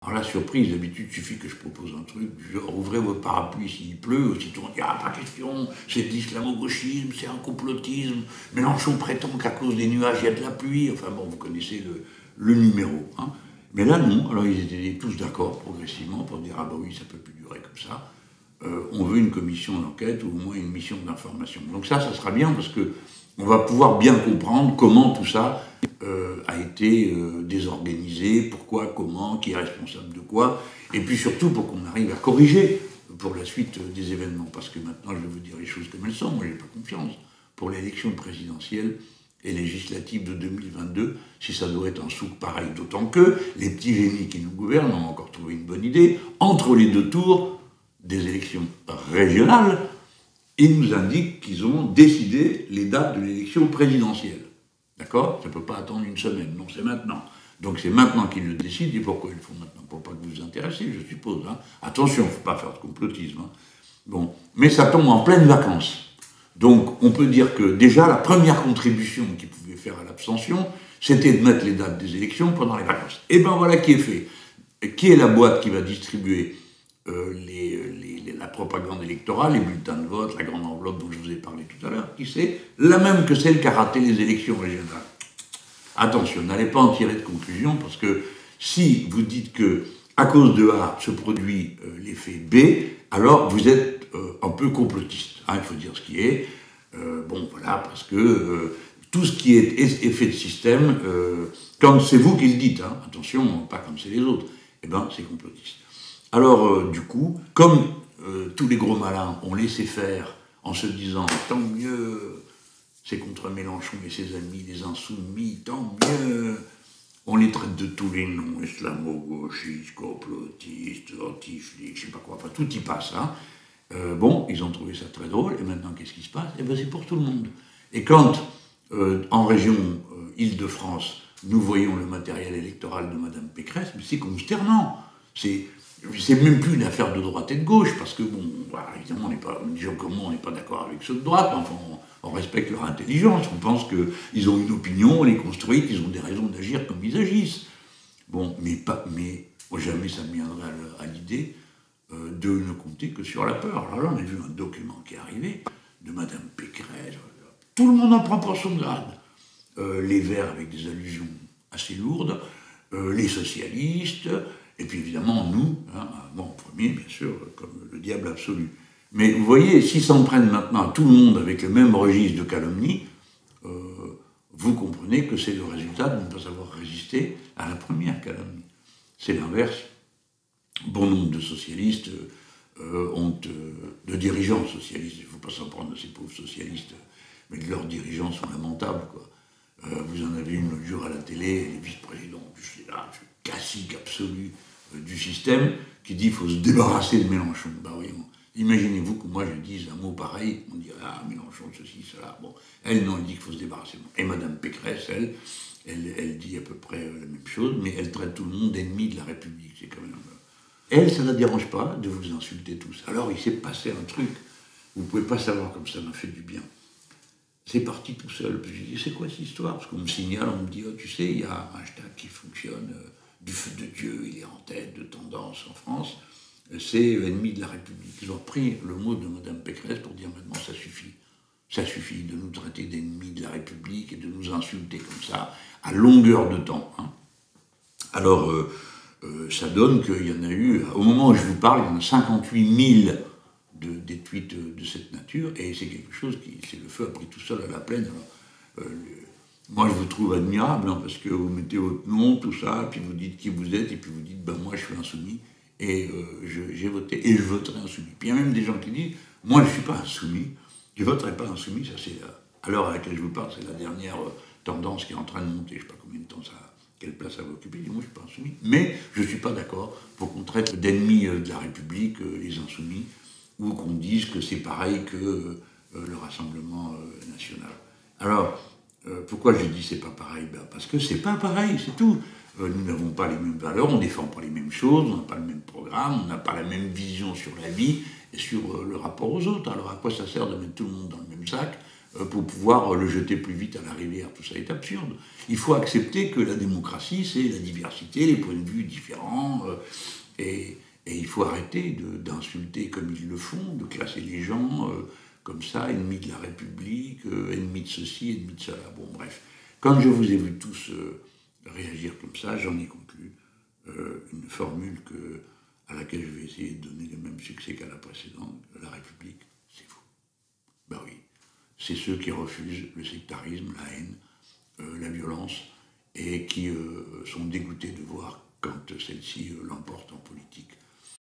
Alors la surprise, d'habitude, il suffit que je propose un truc, genre ouvrez votre parapluie s'il pleut, aussitôt on dit ah pas question, c'est de l'islamo-gauchisme, c'est un complotisme, Mélenchon prétend qu'à cause des nuages il y a de la pluie, enfin bon, vous connaissez le numéro. Hein. Mais là non, alors ils étaient tous d'accord progressivement pour dire ah bah oui, ça peut plus durer comme ça, on veut une commission d'enquête ou au moins une mission d'information. Donc ça sera bien parce que on va pouvoir bien comprendre comment tout ça a été désorganisé, pourquoi, comment, qui est responsable de quoi, et puis surtout pour qu'on arrive à corriger pour la suite des événements. Parce que maintenant, je vais vous dire les choses comme elles sont, moi, je n'ai pas confiance pour l'élection présidentielle et législative de 2022, si ça doit être un souk pareil, d'autant que les petits génies qui nous gouvernent ont encore trouvé une bonne idée. Entre les deux tours des élections régionales, ils nous indiquent qu'ils ont décidé les dates de l'élection présidentielle. D'accord? Ça ne peut pas attendre une semaine. Non, c'est maintenant. Donc c'est maintenant qu'ils le décident. Et pourquoi ils le font maintenant? Pour pas que vous vous intéressiez, je suppose. Hein. Attention, il ne faut pas faire de complotisme. Hein. Bon. Mais ça tombe en pleine vacances. Donc on peut dire que déjà la première contribution qu'ils pouvaient faire à l'abstention, c'était de mettre les dates des élections pendant les vacances. Et ben voilà qui est fait. Qui est la boîte qui va distribuer la propagande électorale, les bulletins de vote, la grande enveloppe dont je vous ai parlé tout à l'heure, qui c'est la même que celle qui a raté les élections régionales. Attention, n'allez pas en tirer de conclusion, parce que si vous dites que à cause de A se produit l'effet B, alors vous êtes un peu complotiste. Hein, il faut dire ce qui est. Bon, voilà, parce que tout ce qui est effet de système, quand c'est vous qui le dites, hein, attention, pas comme c'est les autres, eh ben c'est complotiste. Alors, du coup, comme tous les gros malins ont laissé faire en se disant « tant mieux, c'est contre Mélenchon et ses amis, les insoumis, tant mieux », on les traite de tous les noms, islamo-gauchistes, complotistes, anti-flics, je sais pas quoi, enfin tout y passe. Hein. Bon, ils ont trouvé ça très drôle, et maintenant qu'est-ce qui se passe? Eh bien c'est pour tout le monde. Et quand, en région Île-de-France, nous voyons le matériel électoral de Mme Pécresse, c'est consternant. C'est même plus une affaire de droite et de gauche, parce que, bon, voilà, évidemment, des gens comme moi, on n'est pas d'accord avec ceux de droite, enfin, on respecte leur intelligence, on pense qu'ils ont une opinion, on les construit, qu'ils ont des raisons d'agir comme ils agissent. Bon, mais jamais ça me viendrait à l'idée de ne compter que sur la peur. Alors là, on a vu un document qui est arrivé de Mme Pécresse, tout le monde en prend pour son grade. Les Verts avec des allusions assez lourdes, les socialistes, et puis évidemment nous, hein, bon, en premier bien sûr, comme le diable absolu. Mais vous voyez, s'ils s'en prennent maintenant à tout le monde avec le même registre de calomnie, vous comprenez que c'est le résultat de ne pas avoir résisté à la première calomnie. C'est l'inverse. Bon nombre de socialistes de dirigeants socialistes, il ne faut pas s'en prendre à ces pauvres socialistes, mais leurs dirigeants sont lamentables, quoi. Vous en avez une l'autre jour à la télé, les vice-présidents, c'est là, le classique absolu du système, qui dit qu'il faut se débarrasser de Mélenchon. Ben oui, imaginez-vous que moi je dise un mot pareil, on dirait ah Mélenchon, ceci, cela. Bon, elle non, elle dit qu'il faut se débarrasser. Et Mme Pécresse, elle dit à peu près la même chose, mais elle traite tout le monde d'ennemi de la République. C'est quand même. Elle, ça ne la dérange pas de vous insulter tous. Alors il s'est passé un truc, vous ne pouvez pas savoir comme ça m'a fait du bien. C'est parti tout seul. Puis j'ai dit, c'est quoi cette histoire? Parce qu'on me signale, on me dit, oh, tu sais, il y a un hashtag qui fonctionne, du feu de Dieu, il est en tête de tendance en France, c'est ennemi de la République. Ils ont repris le mot de Mme Pécresse pour dire, maintenant, ça suffit. Ça suffit de nous traiter d'ennemis de la République et de nous insulter comme ça, à longueur de temps. Hein. Alors, ça donne qu'il y en a eu, au moment où je vous parle, il y en a 58 000 des tweets de cette nature, et c'est quelque chose qui, c'est le feu a pris tout seul à la plaine. Alors, moi je vous trouve admirable, hein, parce que vous mettez votre nom, tout ça, puis vous dites qui vous êtes, et puis vous dites, ben moi je suis insoumis, et j'ai voté, et je voterai insoumis. Puis il y a même des gens qui disent, moi je ne suis pas insoumis, je ne voterai pas insoumis, ça c'est, à l'heure à laquelle je vous parle, c'est la dernière tendance qui est en train de monter, je ne sais pas combien de temps ça a, quelle place ça va occuper, moi je ne suis pas insoumis, mais je ne suis pas d'accord pour qu'on traite d'ennemis de la République, les insoumis, ou qu'on dise que c'est pareil que le Rassemblement national. Alors, pourquoi je dis c'est pas pareil? Ben parce que c'est pas pareil, c'est tout. Nous n'avons pas les mêmes valeurs, on défend pas les mêmes choses, on n'a pas le même programme, on n'a pas la même vision sur la vie et sur le rapport aux autres. Alors à quoi ça sert de mettre tout le monde dans le même sac? pour pouvoir le jeter plus vite à la rivière. Tout ça est absurde. Il faut accepter que la démocratie, c'est la diversité, les points de vue différents, et il faut arrêter d'insulter comme ils le font, de classer les gens comme ça, ennemis de la République, ennemis de ceci, ennemis de cela. Bon, bref. Quand je vous ai vu tous réagir comme ça, j'en ai conclu une formule à laquelle je vais essayer de donner le même succès qu'à la précédente. La République, c'est vous. Ben oui, c'est ceux qui refusent le sectarisme, la haine, la violence, et qui sont dégoûtés de voir quand celle-ci l'emporte en politique.